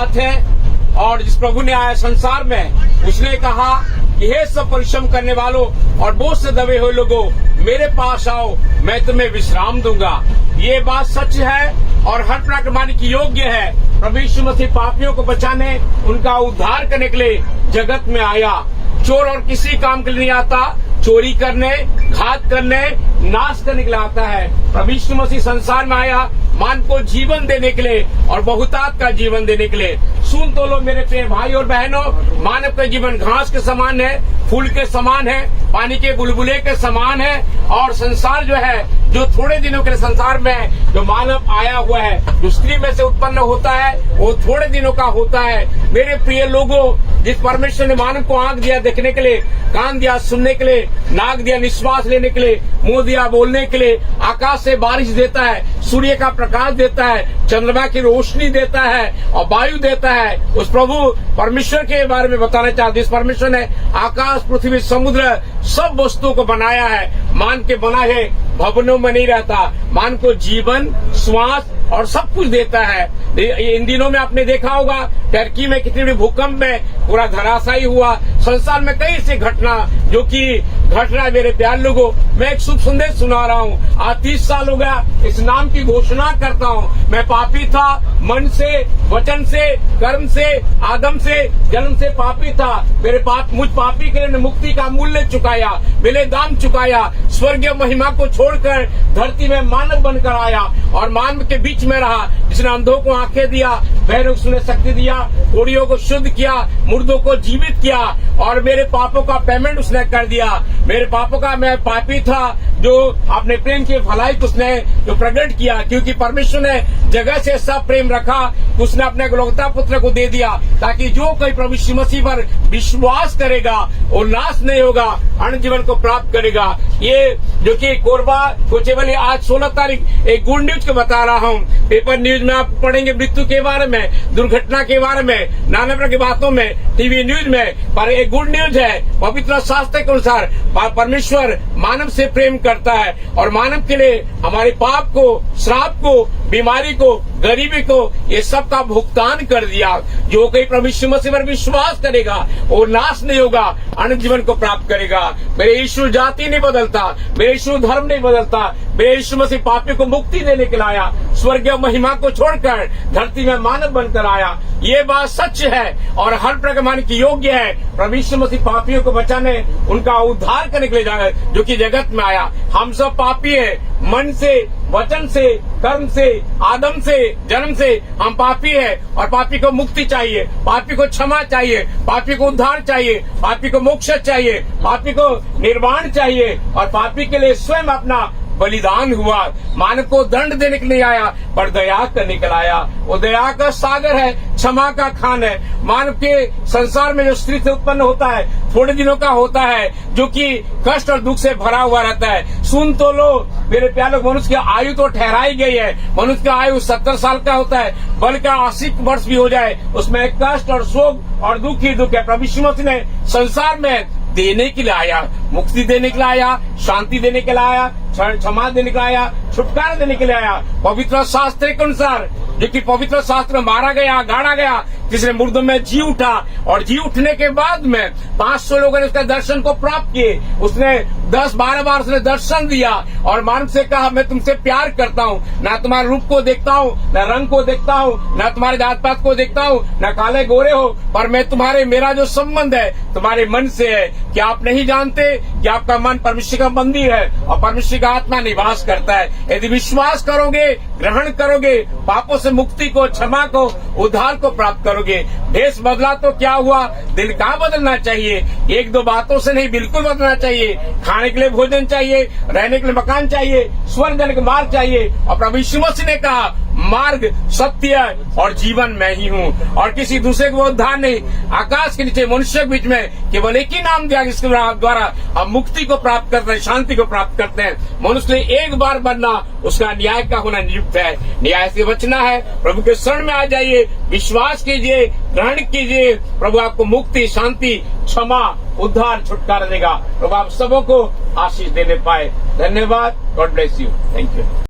बात है। और जिस प्रभु ने आया संसार में, उसने कहा कि हे सब परिश्रम करने वालों और बोझ से दबे हुए लोगों, मेरे पास आओ, मैं तुम्हें विश्राम दूंगा। ये बात सच है और हर प्रकार मानने की योग्य है। प्रभु यीशु मसीह पापियों को बचाने, उनका उद्धार करने के लिए जगत में आया। चोर और किसी काम के लिए नहीं आता, चोरी करने, घात करने, नाश करने के लिए आता है। प्रभु यीशु मसीह संसार में आया मान को जीवन देने के लिए और बहुतायत का जीवन देने के लिए। सुन तो लो मेरे प्रिय भाई और बहनों, मानव का जीवन घास के समान है, फूल के समान है, पानी के बुलबुले के समान है। और संसार जो है, जो थोड़े दिनों के संसार में जो मानव आया हुआ है, जो स्त्री में से उत्पन्न होता है, वो थोड़े दिनों का होता है। मेरे प्रिय लोगों, जिस परमेश्वर ने मानव को आंख दिया देखने के लिए, कान दिया सुनने के लिए, नाक दिया निश्वास लेने के लिए, मुंह दिया बोलने के लिए, आकाश से बारिश देता है, सूर्य का प्रकाश देता है, चंद्रमा की रोशनी देता है और वायु देता है, उस प्रभु परमेश्वर के बारे में बताना चाहते। इस परमेश्वर ने आकाश, पृथ्वी, समुद्र सब वस्तुओं को बनाया है। मान के बना है, भवनों में नहीं रहता। मान को जीवन, श्वास और सब कुछ देता है। इन दिनों में आपने देखा होगा टर्की में कितने बड़े भूकंप में पूरा धराशायी हुआ। संसार में कई ऐसी घटना जो कि घट रहा है। मेरे प्यार लोगों, मैं एक शुभ संदेश सुना रहा हूँ। आज 30 साल हो गया इस नाम की घोषणा करता हूँ। मैं पापी था, मन से, वचन से, कर्म से, आदम से, जन्म से पापी था। मुझ पापी के लिए मुक्ति का मूल्य चुकाया, मेरे दाम चुकाया, स्वर्गीय महिमा को छोड़कर धरती में मानव बनकर आया और मानव के बीच में रहा। जिसने अंधों को आंखें दिया, बहरों को सुनने शक्ति दिया, कोड़ियों को शुद्ध किया, मुर्दों को जीवित किया और मेरे पापों का पेमेंट उसने कर दिया। मेरे पापों का, मैं पापी था, जो अपने प्रेम की भलाई को उसने जो प्रकट किया, क्योंकि परमेश्वर ने जगह से सब प्रेम रखा, उसने अपने इकलौता पुत्र को दे दिया, ताकि जो कोई प्रभु यीशु मसीह पर विश्वास करेगा वो नाश नहीं होगा, अनंत जीवन को प्राप्त करेगा। ये जो कि कोरबा कोचेवली आज 16 तारीख एक गुड न्यूज को बता रहा हूँ। पेपर न्यूज में आप पढ़ेंगे मृत्यु के बारे में, दुर्घटना के बारे में, नाना प्रकार की बातों में, टीवी न्यूज में, पर एक गुड न्यूज है। पवित्र शास्त्र के अनुसार परमेश्वर मानव से प्रेम करता है और मानव के लिए हमारे पाप को, श्राप को, बीमारी को, गरीबी को, ये सब का भुगतान कर दिया। जो कोई प्रभु यीशु मसीह पर विश्वास करेगा वो नाश नहीं होगा, अनंत जीवन को प्राप्त करेगा। मेरे यीशु जाति नहीं बदलता, मेरे यीशु धर्म नहीं बदलता। मेरे यीशु मसीह पापी को मुक्ति देने के लिए आया, स्वर्गीय महिमा को छोड़कर धरती में मानव बनकर आया। ये बात सच है और हर प्रकार मानने की योग्य है। प्रभु यीशु मसीह पापियों को बचाने, उनका उद्धार करने के लिए जो कि जगत में आया। हम सब पापी है, मन से, वचन से, कर्म से, आदम से, जन्म से हम पापी है और पापी को मुक्ति चाहिए, पापी को क्षमा चाहिए, पापी को उद्धार चाहिए, पापी को मोक्ष चाहिए, पापी को निर्वाण चाहिए और पापी के लिए स्वयं अपना बलिदान हुआ। मानव को दंड देने के लिए आया पर दया करने के लिए आया। वो दया का सागर है, क्षमा का खान है। मानव के संसार में जो स्त्री से उत्पन्न होता है थोड़े दिनों का होता है, जो कि कष्ट और दुख से भरा हुआ रहता है। सुन तो लो मेरे प्यारे, मनुष्य की आयु तो ठहराई गई है। मनुष्य का आयु 70 साल का होता है, बल्कि 80 वर्ष भी हो जाए उसमें कष्ट और शोक और दुख ही दुख है। प्रभु यीशु मसीह ने संसार में देने के लिए आया, मुक्ति देने के लिए आया, शांति देने के लिए आया, क्षमा देने के लिए आया, छुटकारा देने के लिए आया। पवित्र शास्त्र के अनुसार, जो कि पवित्र शास्त्र में मारा गया, गाड़ा गया, जिसने मुर्दों में जी उठा और जी उठने के बाद में 500 लोगों ने उसका दर्शन को प्राप्त किए। उसने 10-12 बार उसने दर्शन दिया और मानव से कहा मैं तुमसे प्यार करता हूँ, ना तुम्हारे रूप को देखता हूँ, न रंग को देखता हूँ, न तुम्हारे जात पात को देखता हूँ, न काले गोरे हो, पर मैं मेरा जो संबंध है तुम्हारे मन से है। क्या आप नहीं जानते कि आपका मन परमेश्वर का मंदिर है और परमेश्वर का आत्मा निवास करता है। यदि विश्वास करोगे, ग्रहण करोगे, पापों से मुक्ति को, क्षमा को, उद्धार को प्राप्त करोगे। भेष बदला तो क्या हुआ, दिल का बदलना चाहिए। 1-2 बातों से नहीं, बिल्कुल बदलना चाहिए। खाने के लिए भोजन चाहिए, रहने के लिए मकान चाहिए, स्वर्ग जाने का मार्ग चाहिए। और प्रभु यीशु मसीह ने कहा मार्ग, सत्य और जीवन मैं ही हूँ और किसी दूसरे को उद्धार नहीं। आकाश के नीचे मनुष्य के बीच में केवल एक ही नाम दिया जिसके द्वारा हम मुक्ति को प्राप्त करते हैं, शांति को प्राप्त करते हैं। मनुष्य ने एक बार बनना, उसका न्याय का होना नियुक्त है। न्याय से बचना है, प्रभु के शरण में आ जाइए, विश्वास कीजिए, ग्रहण कीजिए। प्रभु आपको मुक्ति, शांति, क्षमा, उद्धार, छुटकारा देगा। प्रभु आप सबों को आशीष देने पाए। धन्यवाद। God bless you. Thank you.